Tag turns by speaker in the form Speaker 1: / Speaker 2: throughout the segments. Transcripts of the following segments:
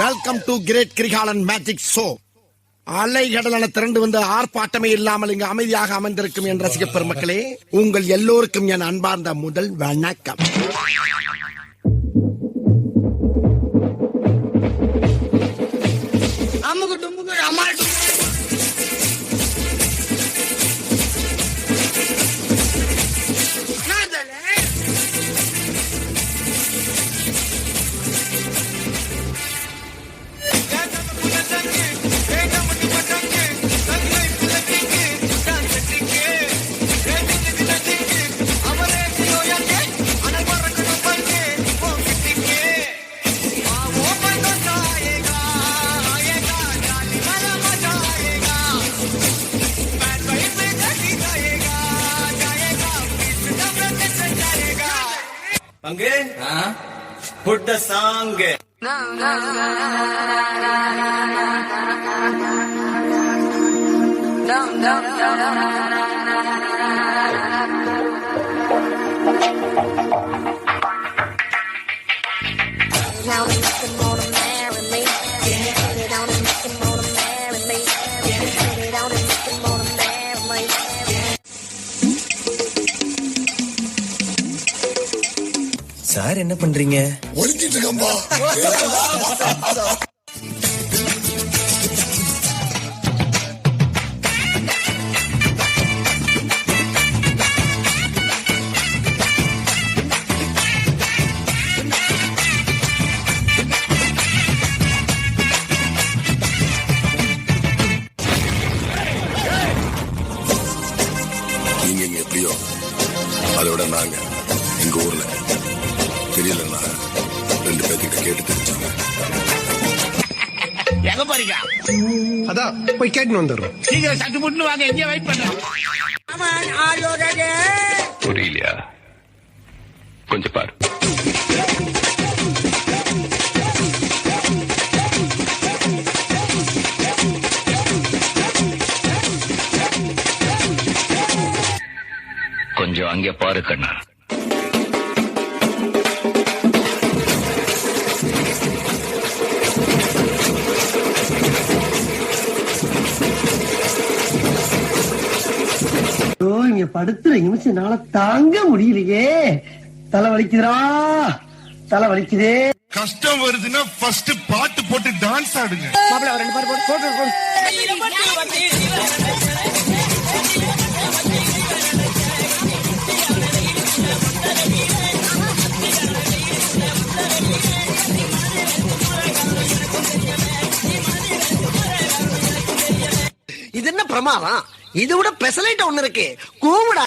Speaker 1: Welcome to great Kirikalan magic show. அலைகடலான திரண்டு வந்து ஆர்ப்பாட்டமே இல்லாமல் இங்கு அமைதியாக அமர்ந்திருக்கும் என் ரசிக பெருமக்களே, உங்கள் எல்லோருக்கும் என் அன்பார்ந்த முதல் வணக்கம்.
Speaker 2: Put the song.
Speaker 3: சார் என்ன பண்றீங்க?
Speaker 1: ஒழிச்சிட்டு இருக்கம்பா.
Speaker 4: நீங்க எப்படியோ அதோட நாங்க எங்க ஊர்ல தெரியலன்னா 2 பேர்கிட்ட கேட்டு தெரிஞ்சாங்க.
Speaker 5: எங்க போறீங்க?
Speaker 1: அதான் போய் கேட்டு வந்துடுறோம்.
Speaker 5: சீக்கிரம் சட்டு புட்டு வாங்க, எங்க வெயிட் பண்றோம்.
Speaker 4: புரியலையா? கொஞ்சம் பாரு.
Speaker 6: கொஞ்சம் அங்கே பாரு கண்ணா.
Speaker 7: இங்க படுத்துற நிமிஷம்னால தாங்க முடியலையே. தலை வலிக்குதுடா, தலை வலிக்குதே.
Speaker 4: கஷ்டம் வருதுன்னா ஃபர்ஸ்ட் பாட்டு போட்டு டான்ஸ் ஆடுங்க.
Speaker 7: இது என்ன பிரமாதம்? இது விட பெசலைட் ஒண்ணு இருக்கு, கூவுடா.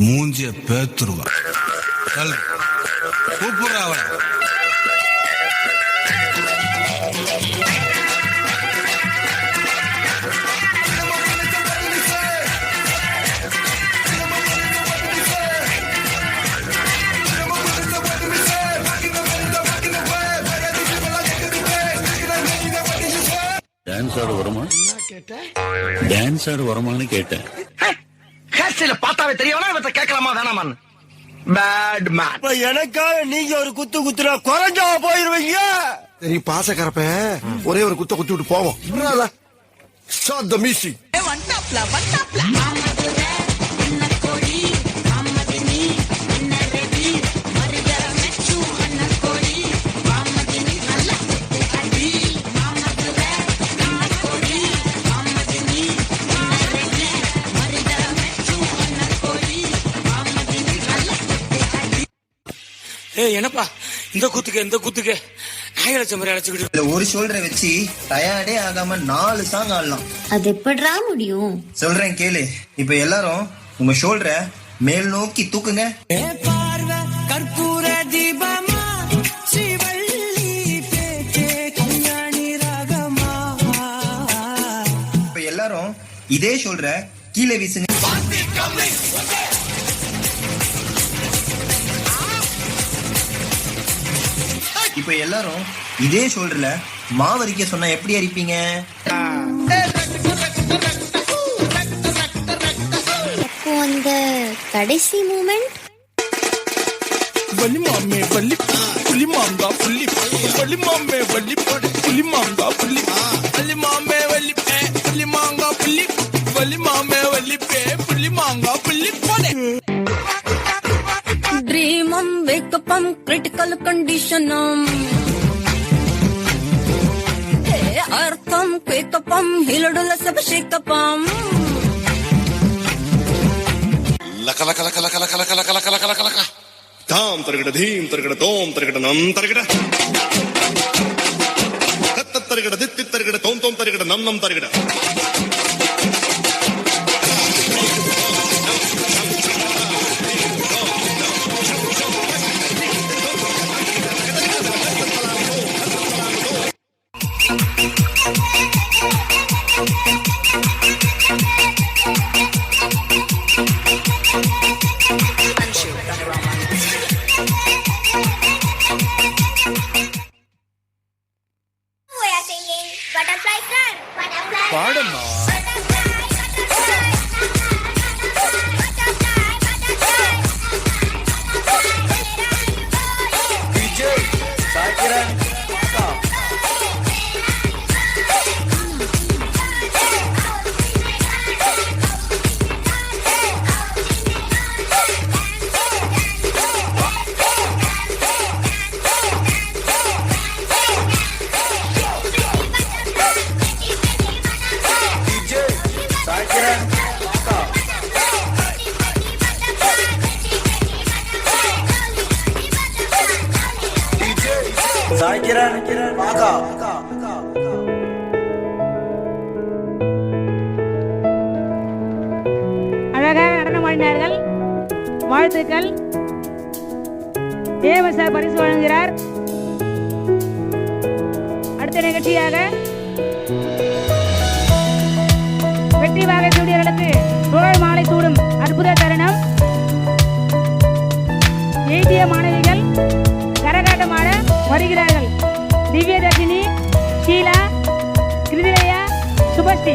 Speaker 8: மூஞ்சிய பேத்துருவா. கூப்பிடுற அவளை.
Speaker 6: டான்ஸ் ஆட வருமா? டான்ஸ் ஆட வருமானு கேட்டேன்.
Speaker 7: ஹேர்ஸ்டைல பார்த்தாவே தெரியவனா இவத்த கேட்கலாமா வேணாமான்னு. Bad man.
Speaker 2: எனக்காக நீங்க ஒரு குத்து குத்துறா குறைஞ்சா போயிருவீங்க.
Speaker 1: சரி பாசக்கரப்ப ஒரே ஒரு குத்த குத்தி விட்டு போவோம். Start the music.
Speaker 5: என்னப்பா இந்த குத்துக்கு நாயலட்சம் மாதிரி அழைச்சுக்கிட்டு
Speaker 3: ஒரு ஷோல்டரை வச்சு டயர்டே ஆகாம 4 சாங் ஆடலாம்.
Speaker 9: அது எப்படிடா முடியும்?
Speaker 3: சொல்றேன் கேளு. இப்ப எல்லாரும் உங்க ஷோல்டரை மேல் நோக்கி தூக்குங்க.
Speaker 2: கற்பூர தீபமா சிவள்ளி பேச்சே கல்யாணி ராகமா
Speaker 3: இதே ஷோல்டரை கீழே வீசுங்க. இப்ப எல்லாரும் இதே ஷோல்டர்ல மாவரிக்க சொன்னா எப்படி அரிப்பீங்க?
Speaker 9: அப்போ அந்த கடைசி மூமெண்ட்
Speaker 2: வள்ளி மாமே வள்ளி புள்ளி மாங்கா புள்ளி வள்ளி மாமே வள்ளி புள்ளி மாங்கா புள்ளி வள்ளி மாமே வள்ளி புள்ளி மாங்கா புள்ளி வள்ளி மாமே வள்ளி புள்ளி மாங்கா புள்ளி போடே.
Speaker 10: ட்ரீமம் வேக்கப்பம் கிரிட்டிக்கல் கண்டிஷனம் அர்த்தம் கேக்கப்பம் ஹிலடுல சபஷேக்கப்பம்
Speaker 4: லக லக லக லக லக லக லக லக லக லக தாம் தருகிட தீம் தருகிட தோம் தருகிட நம் தருகிட தத்த தருகிட தித்தி தருகிட தோம் தோம் தருகிட நம் நம் தருகிட.
Speaker 2: பாடமா
Speaker 11: அழகாக நடனம் ஆடினார்கள். வாழ்த்துக்கள். தேவசார் பரிசு வழங்குகிறார். அடுத்த நிகழ்ச்சியாக வெற்றி வாகை சூடியர்களுக்கு தோழர் மாலை சூடும் அற்புத தருணம். எய்திய மாணவிகள் கரகாட்டமாட வருகிறார்கள். திவ்யதர்ஷினி, ஷீலா, கிருதிலயா, சுபஸ்ரீ.